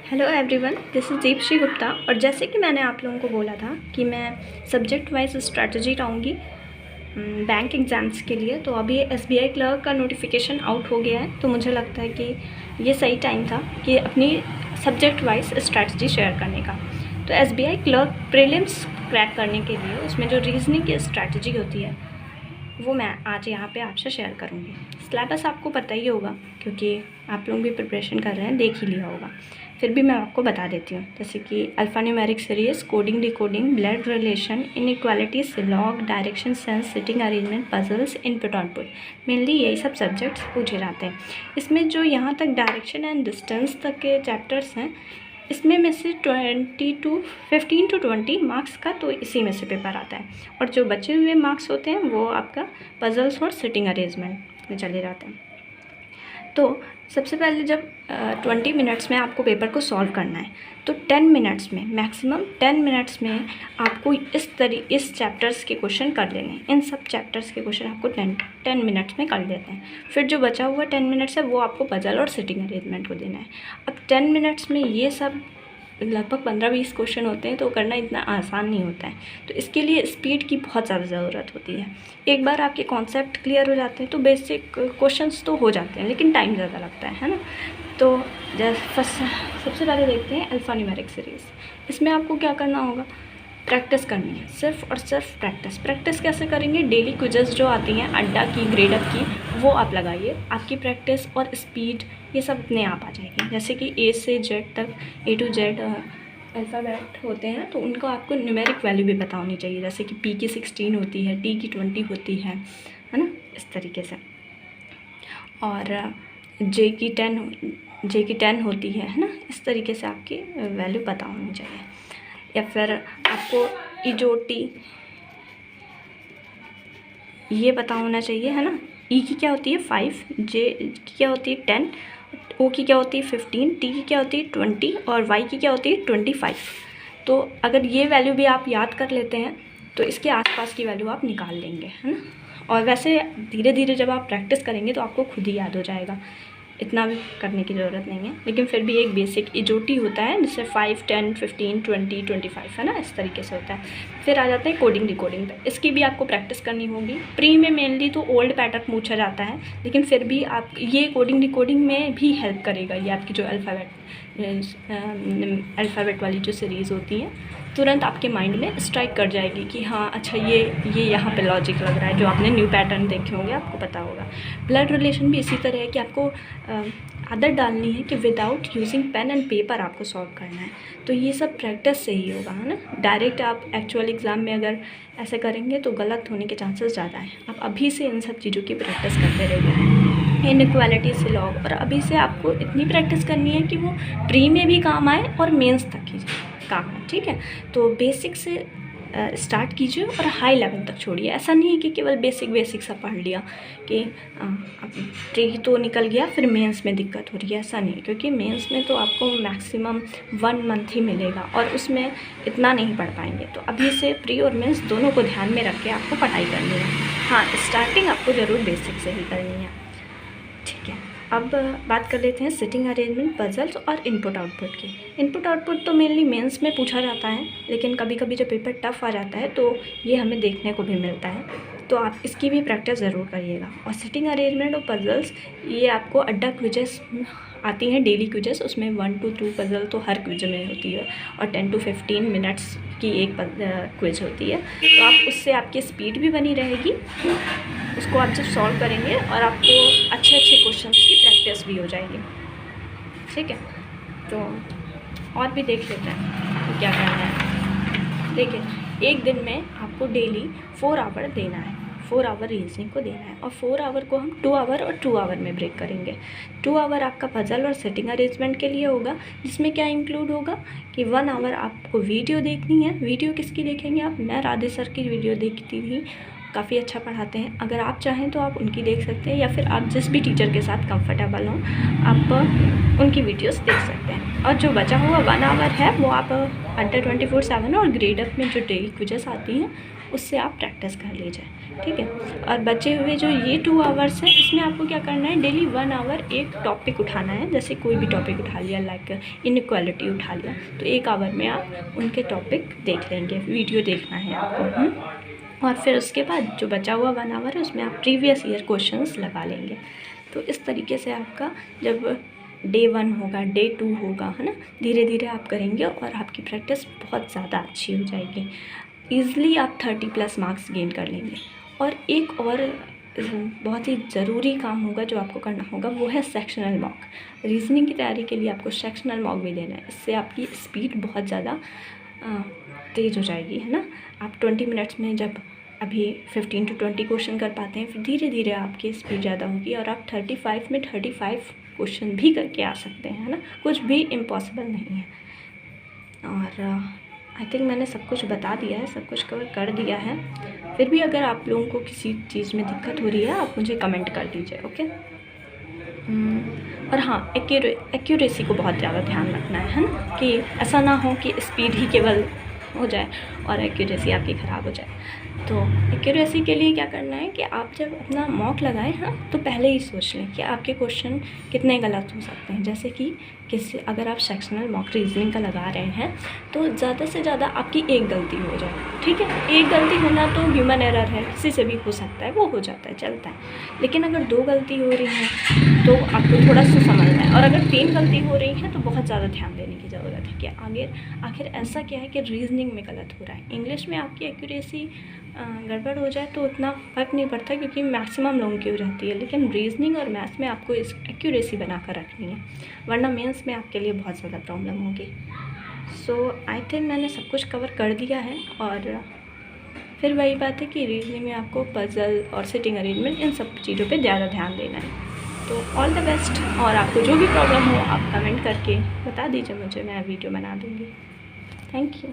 Hello everyone, this is Deepshree Gupta. और जैसे कि मैंने आप लोगों को बोला था कि मैं सब्जेक्ट वाइज स्ट्रैटेजी लाऊंगी बैंक एग्ज़ाम्स के लिए। तो अभी एसबीआई क्लर्क का नोटिफिकेशन आउट हो गया है, तो मुझे लगता है कि ये सही टाइम था कि अपनी सब्जेक्ट वाइज स्ट्रैटेजी शेयर करने का। तो एसबीआई क्लर्क प्रीलिम्स क्रैक करने के लिए उसमें जो रीजनिंग की स्ट्रैटेजी होती है वो मैं आज यहाँ पे आपसे शेयर करूँगी। सिलेबस आपको पता ही होगा क्योंकि आप लोग भी प्रिपरेशन कर रहे हैं, देख ही लिया होगा। फिर भी मैं आपको बता देती हूँ, जैसे कि alphanumeric series, coding decoding, blood relation, inequality, syllogism, direction sense, sitting arrangement, puzzles, input output, mainly यही सब सब्जेक्ट्स पूछे जाते हैं। इसमें जो यहाँ तक डायरेक्शन एंड डिस्टेंस तक के चैप्टर्स हैं, इसमें में से 15 to 20 मार्क्स का तो इसी में से पेपर आता है, और जो बचे हुए मार्क्स होते हैं वो आपका पजल्स और सिटिंग अरेंजमेंट में चले जाते हैं। तो सबसे पहले जब 20 मिनट्स में आपको पेपर को सॉल्व करना है, तो 10 मिनट्स में, मैक्सिमम 10 मिनट्स में आपको इस चैप्टर्स के क्वेश्चन कर लेने हैं। इन सब चैप्टर्स के क्वेश्चन आपको 10 मिनट्स में कर लेते हैं। फिर जो बचा हुआ 10 मिनट्स है वो आपको पजल और सिटिंग अरेंजमेंट को देना है। अब 10 मिनट्स में ये सब लगभग 15-20 क्वेश्चन होते हैं, तो करना इतना आसान नहीं होता है। तो इसके लिए स्पीड की बहुत ज़्यादा ज़रूरत होती है। एक बार आपके कॉन्सेप्ट क्लियर हो जाते हैं तो बेसिक क्वेश्चंस तो हो जाते हैं, लेकिन टाइम ज़्यादा लगता है ना। तो सबसे पहले देखते हैं अल्फ़ान्यूमेरिक सीरीज़। इसमें आपको क्या करना होगा, प्रैक्टिस करनी है, सिर्फ और सिर्फ प्रैक्टिस कैसे करेंगे, डेली क्विज़ेस जो आती हैं अड्डा की, ग्रेडअप की, वो आप लगाइए। आपकी प्रैक्टिस और स्पीड ये सब अपने आप आ जाएगी। जैसे कि ए से जेड तक, ए टू जेड अल्फ़ाबेट होते हैं, तो उनको आपको न्यूमेरिक वैल्यू भी पता होनी चाहिए। जैसे कि पी की 16 होती है, टी की 20 होती है ना, इस तरीके से। और जे की 10 होती है ना, इस तरीके से आपकी वैल्यू पता होनी चाहिए। या फिर आपको इजोटी ये पता होना चाहिए, है ना। ई की क्या होती है 5, जे की क्या होती है 10, ओ की क्या होती है 15, टी की क्या होती है 20 और वाई की क्या होती है 25। तो अगर ये वैल्यू भी आप याद कर लेते हैं तो इसके आसपास की वैल्यू आप निकाल लेंगे, है ना। और वैसे धीरे धीरे जब आप प्रैक्टिस करेंगे तो आपको खुद ही याद हो जाएगा, इतना भी करने की ज़रूरत नहीं है। लेकिन फिर भी एक बेसिक इजोटी होता है जिससे 5, 10, 15, 20, 25, है ना, इस तरीके से होता है। फिर आ जाते हैं कोडिंग डिकोडिंग पे। इसकी भी आपको प्रैक्टिस करनी होगी। प्री में मेनली तो ओल्ड पैटर्न पूछा जाता है, लेकिन फिर भी आप ये कोडिंग डिकोडिंग में भी हेल्प करेगा। ये आपकी जो अल्फ़ाबेट वाली जो सीरीज़ होती है, तुरंत आपके माइंड में स्ट्राइक कर जाएगी कि हाँ अच्छा ये यहाँ पे लॉजिक लग रहा है। जो आपने न्यू पैटर्न देखे होंगे आपको पता होगा। ब्लड रिलेशन भी इसी तरह है कि आपको आदत डालनी है कि without using pen and paper आपको सॉल्व करना है। तो ये सब प्रैक्टिस से ही होगा, है ना। डायरेक्ट आप एक्चुअल एग्ज़ाम में अगर ऐसे करेंगे तो गलत होने के चांसेस ज़्यादा हैं। आप अभी से इन सब चीज़ों की प्रैक्टिस करते रहिए। इनइक्वालिटी से लॉग, और अभी से आपको इतनी प्रैक्टिस करनी है कि वो प्री में भी काम आए और मेंस तक ही काम है, ठीक है। तो बेसिक से स्टार्ट कीजिए और हाई लेवल तक छोड़िए। ऐसा नहीं है कि केवल बेसिक सा पढ़ लिया कि प्री तो निकल गया फिर मेंस में दिक्कत हो रही है, ऐसा नहीं। क्योंकि मेंस में तो आपको मैक्सिमम 1 मंथ ही मिलेगा और उसमें इतना नहीं पढ़ पाएंगे। तो अभी से प्री और मेंस दोनों को ध्यान में रख के आपको पढ़ाई करनी है। हाँ, स्टार्टिंग आपको ज़रूर बेसिक से ही करनी है, ठीक है। अब बात कर लेते हैं सिटिंग अरेंजमेंट, पजल्स और इनपुट आउटपुट की। इनपुट आउटपुट तो मेनली मेंस में पूछा जाता है, लेकिन कभी कभी जब पेपर टफ आ जाता है तो ये हमें देखने को भी मिलता है। तो आप इसकी भी प्रैक्टिस ज़रूर करिएगा। और सिटिंग अरेंजमेंट और पजल्स ये आपको अड्डा क्विजेस आती हैं, डेली क्विजेस, उसमें 1 to 2 पजल तो हर क्विज में होती है और 10 to 15 मिनट्स की एक क्विज होती है। तो आप उससे आपकी स्पीड भी बनी रहेगी, उसको आप जब सॉल्व करेंगे और आपको अच्छे क्वेश्चंस की प्रैक्टिस भी हो जाएगी, ठीक है। तो और भी देख लेते हैं तो क्या करना है। देखिए, एक दिन में आपको डेली 4 आवर देना है, 4 आवर रीजनिंग को देना है। और 4 आवर को हम 2 आवर और 2 आवर में ब्रेक करेंगे। 2 आवर आपका पजल और सेटिंग अरेंजमेंट के लिए होगा, जिसमें क्या इंक्लूड होगा कि 1 आवर आपको वीडियो देखनी है। वीडियो किसकी देखेंगे आप, मैं राधे सर की वीडियो देखती थी, काफ़ी अच्छा पढ़ाते हैं। अगर आप चाहें तो आप उनकी देख सकते हैं, या फिर आप जिस भी टीचर के साथ कंफर्टेबल हों आप उनकी वीडियोस देख सकते हैं। और जो बचा हुआ 1 आवर है वो आप अड्डा 24/7 और ग्रेडअप में जो डेली क्विजेस आती हैं उससे आप प्रैक्टिस कर लीजिए। ठीक है। और बचे हुए जो ये 2 आवर्स है, इसमें आपको क्या करना है, डेली 1 आवर एक टॉपिक उठाना है। जैसे कोई भी टॉपिक उठा लिया, लाइक इनइक्वालिटी उठा लिया, तो 1 आवर में आप उनके टॉपिक देख लेंगे, वीडियो देखना है आपको। और फिर उसके बाद जो बचा हुआ 1 आवर है उसमें आप प्रीवियस ईयर क्वेश्चंस लगा लेंगे। तो इस तरीके से आपका जब डे 1 होगा, डे 2 होगा, है ना, धीरे धीरे आप करेंगे और आपकी प्रैक्टिस बहुत ज़्यादा अच्छी हो जाएगी। ईज़िली आप 30+ मार्क्स गेन कर लेंगे। और एक और बहुत ही ज़रूरी काम होगा जो आपको करना होगा, वो है सेक्शनल मॉक। रीजनिंग की तैयारी के लिए आपको सेक्शनल मॉक भी देना है। इससे आपकी स्पीड बहुत ज़्यादा तेज़ हो जाएगी, है ना। आप 20 मिनट्स में जब अभी 15 to 20 क्वेश्चन कर पाते हैं, फिर धीरे धीरे आपकी स्पीड ज़्यादा होगी और आप 35 में 35 क्वेश्चन भी करके आ सकते हैं, है ना। कुछ भी इम्पॉसिबल नहीं है। और आई थिंक मैंने सब कुछ बता दिया है, सब कुछ कवर कर दिया है। फिर भी अगर आप लोगों को किसी चीज़ में दिक्कत हो रही है, आप मुझे कमेंट कर दीजिए, ओके। और हाँ, एक्यूरेसी को बहुत ज़्यादा ध्यान रखना है ना, कि ऐसा ना हो कि स्पीड ही केवल हो जाए और एक्यूरेसी आपकी ख़राब हो जाए। तो एक्यूरेसी के लिए क्या करना है कि आप जब अपना मॉक लगाएं, हाँ, तो पहले ही सोच लें कि आपके क्वेश्चन कितने गलत हो सकते हैं। जैसे कि अगर आप सेक्शनल मॉक रीजनिंग का लगा रहे हैं, तो ज़्यादा से ज़्यादा आपकी एक गलती हो जाए, ठीक है। एक गलती होना तो ह्यूमन एरर है, किसी से भी हो सकता है, वो हो जाता है, चलता है। लेकिन अगर 2 गलती हो रही हैं तो आपको थोड़ा सा समझना है। और अगर 3 गलती हो रही हैं तो बहुत ज़्यादा ध्यान देने की ज़रूरत है कि आखिर ऐसा क्या है कि रीजनिंग में गलत हो रहा है। इंग्लिश में आपकी एक्यूरेसी गड़बड़ हो जाए तो उतना फ़र्क नहीं पड़ता, क्योंकि मैक्सिमम लोगों की हो जाती है। लेकिन रीजनिंग और मैथ्स में आपको इस एक्यूरेसी बना कर रखनी है, वरना मेंस में आपके लिए बहुत ज़्यादा प्रॉब्लम होगी। सो आई थिंक मैंने सब कुछ कवर कर दिया है। और फिर वही बात है कि रीजनिंग में आपको पजल और सिटिंग अरेंजमेंट, इन सब चीज़ों पे ज़्यादा ध्यान देना है। तो ऑल द बेस्ट। और आपको जो भी प्रॉब्लम हो आप कमेंट करके बता दीजिए मुझे, मैं वीडियो बना दूँगी। Thank you.